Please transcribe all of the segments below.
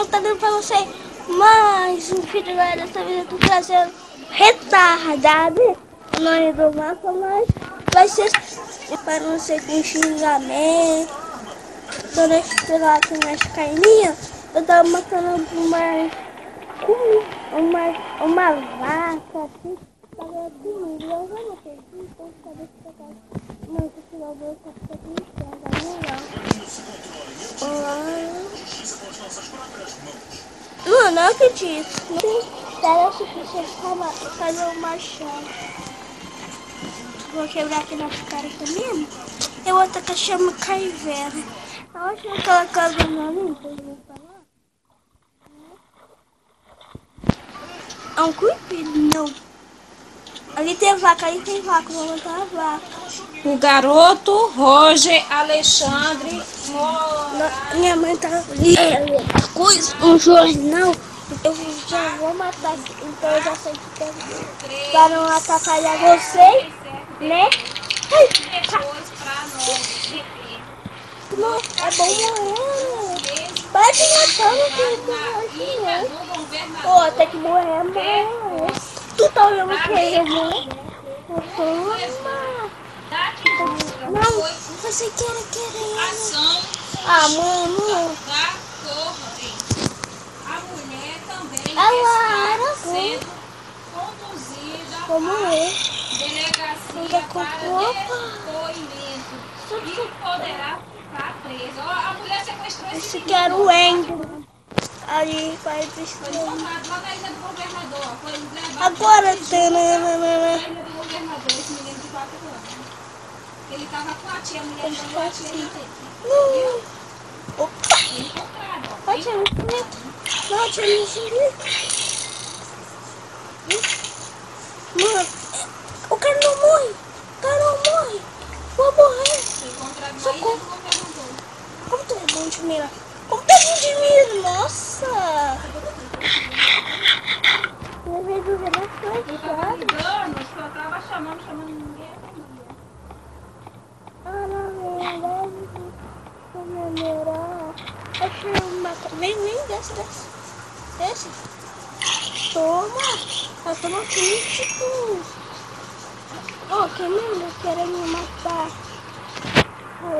eu tô dando pra você mais um vídeo, galera. Dessa vez eu tô trazendo retardado no do mapa, mas vai ser para não ser com xingamento. Toda estrela aqui nas carninhas, eu tava matando uma vaca assim. Tava comida, eu já não sei, então cadê esse pedaço? Não, esse final do outro tá com enxerga, não, não acredito. Espera o suficiente para fazer uma chave. Vou quebrar aqui na cara também. E outra que chama Caivera. Eu acho que aquela casa não limpa, eu vou falar. É um cupido, não. Ali tem vaca, vou montar a vaca. O garoto Roger Alexandre Moraes. Minha mãe tá lendo coisa, um jornal. Eu já vou matar, então eu já sei que tem. Para não atrapalhar vocês, né? Ai, não, é bom morrer. Para de matar, não tem que morrer. Tem que morrer, mas... Tu tá olhando o que, irmão? Não, você quer. Ação. Ah, mano. A mulher também Ela era sendo conduzida como eu. Delegacia para depoimento e poderá ficar presa. A mulher sequestrou esse que era o Ender. Ali vai destruir. Foi encontrado lá na ilha do governador. Foi levado Agora tem na ilha do governador, esse menino de 4 anos. Ele tava com a tia, a mulher chamou a tia dele. Opa! Encontrado, ó. Pode ser muito bonito. Não, tia, me enxerga. Mano, o cara não morre. O cara não morre. Vou morrer. Foi encontrado na ilha do governador. Como tu é bom de mira? Como tu é bom de mira? Nossa! Eu vejo o relógio, Eu tava ligando, só tava chamando ninguém atendia. Ah, não, verdade. Comemorar. Achei uma... Vem, desce. Toma. Toma crítico. Quem mesmo quer me matar?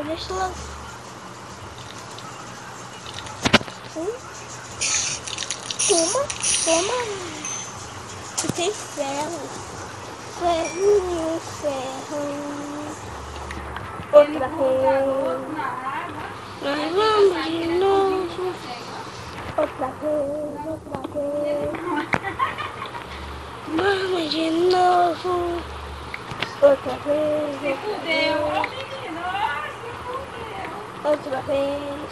Deixa lá. Toma. Tu tem ferro. Ferro. Outra vez. Nós vamos de novo. Outra vez. Vamos de novo. Outra vez. Outra vez.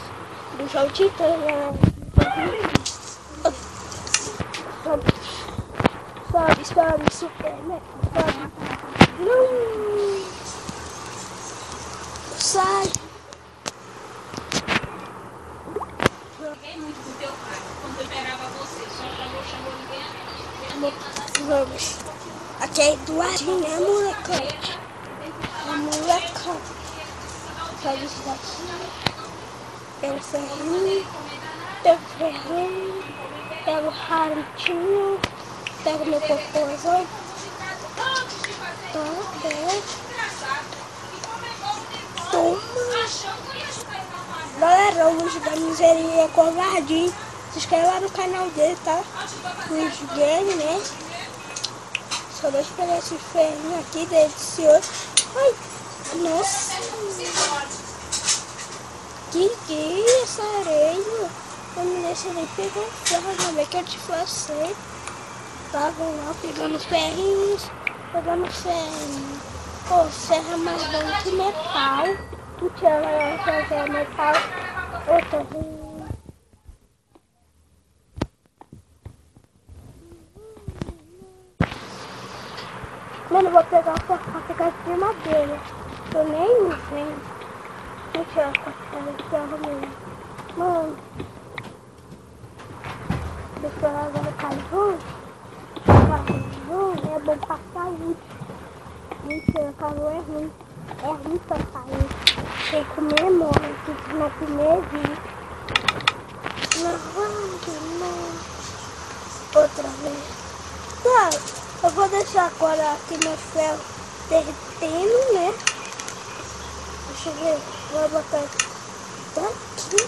Do show de tela. Sobe, Superman. Sobe. Não. Sai. Joguei muito com teu pai quando eu pegava você. Só chamou ninguém. Vamos. Aqui é Eduardinho, é molecante. Sabe isso daqui? Pelo ferrinho. Pego o rarutinho. Pego meu popôzão. Toma. Galera, o Luiz da Miseria é covardinho. Se inscreve lá no canal dele, tá? Luiz Game, né? Só deixa eu pegar esse ferrinho aqui, delicioso. Ai, nossa. Que é essa areia? Eu não deixa nem pegar o ferro, não vê que eu te flacei. Tava lá pegando ferrinhos, Pô, ferro é mais bom que metal. Tu tira lá, ferro é metal. Outra vez. Mano, eu vou pegar a faca de madeira. Eu nem vendo. Deixa eu tirar a faca de ferro mesmo. Mano. Deixa eu agora carvão. Carvão é bom pra saúde. Mentira, carvão é ruim. É ruim pra saúde. Tem que comer mole, tem que não comer vinho. lavando, não. Outra vez. Tá, eu vou deixar agora aqui meus ferros derretendo, né? Deixa eu ver, vou botar daqui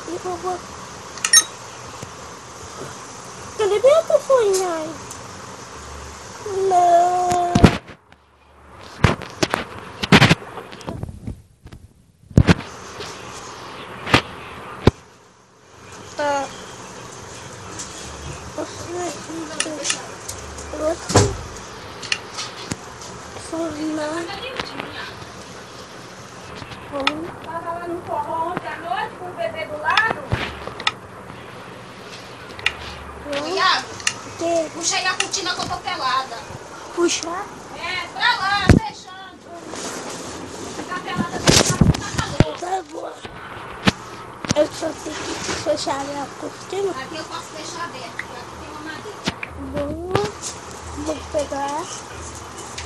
e vou botar. Cadê minha telefonha? Não. Tá. Tava lá no forró ontem à noite com o bebê do lado. Iago, puxa aí a cortina que eu tô pelada. Puxar? É, pra lá, fechando. Ficar pelada tá calor. Tá bom. Eu só tenho que fechar a cortina. Aqui eu posso deixar aberto, porque aqui tem uma madeira. Boa. Vou pegar.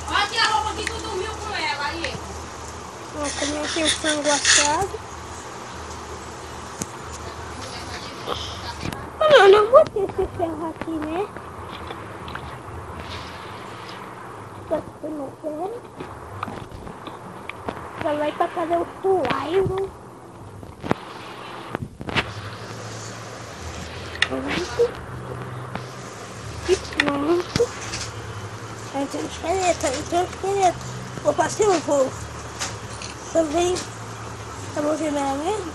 Olha aqui a roupa que tu dormiu com ela aí. Vou comer aqui o frango assado. Não, não vou ter esse ferro aqui, né? Só que não quero. Já vai pra fazer o suairo. E pronto. Aí tem um esqueleto, aí tem um esqueleto. Vou passar um voo. Também. Tá bom de nada mesmo?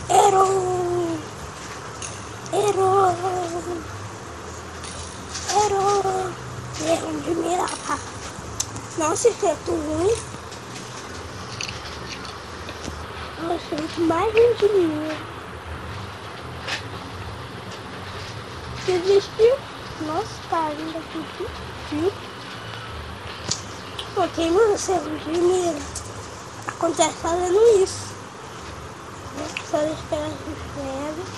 Errou! Errou! Errou! Erro de mirar. Nossa, isso é tudo ruim. Nossa, muito mais um de mim. Desistiu? Nossa, tá ainda aqui. Desistiu. Pô, queimando cerro de mira. Acontece fazendo isso. Só esperar os ferros.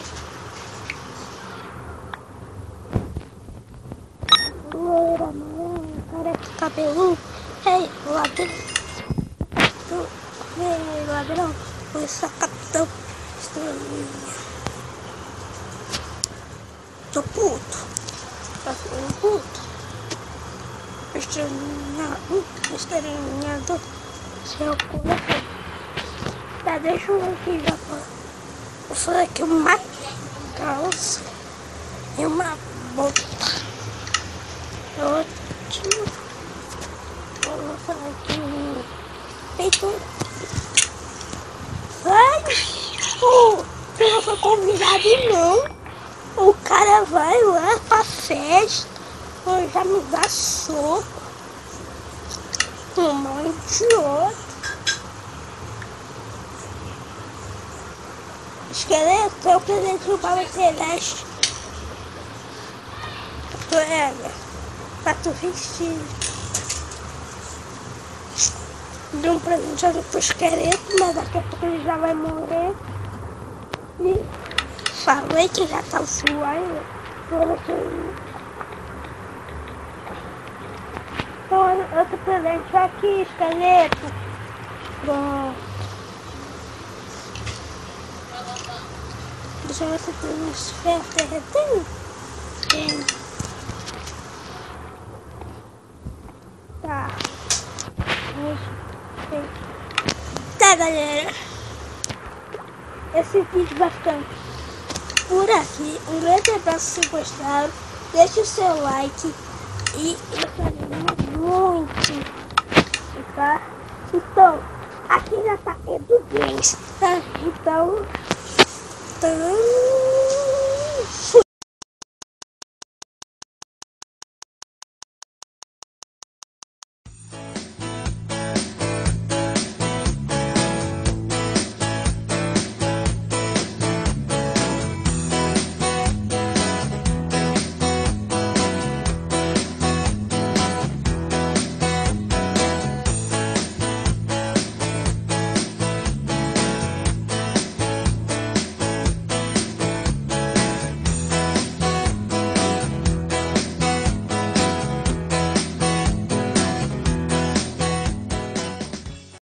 Loira, mano, careca, cabeludo. Ei, ladrão. Ei, ladrão. Foi sacatão. Estrelinha. Tô puto. Tá ficando puto. Estrelinha do seu coração. Tá, deixa eu aqui já. Vou fazer aqui uma calça e uma bota. Ótimo. Vou fazer aqui um peito. Ai, você não foi convidado não. O cara vai lá pra festa, já me dá soco. Um idiota. Esqueleto, eu presente para o Celeste. Pega, pra tu vestir. Dei um presente ali pro esqueleto, mas daqui a pouco ele já vai morrer. E falei que já tá suave. Então, outro presente aqui, esqueleto. Pronto. Deixa eu ver se tem uns ferros derretendo. Tem. Tá. Tá, galera. Esse vídeo vai ficando por aqui. Um grande abraço se gostaram. Deixe o seu like. E eu quero muito. Tá? Então, aqui já tá Edu Games. Tá? Então.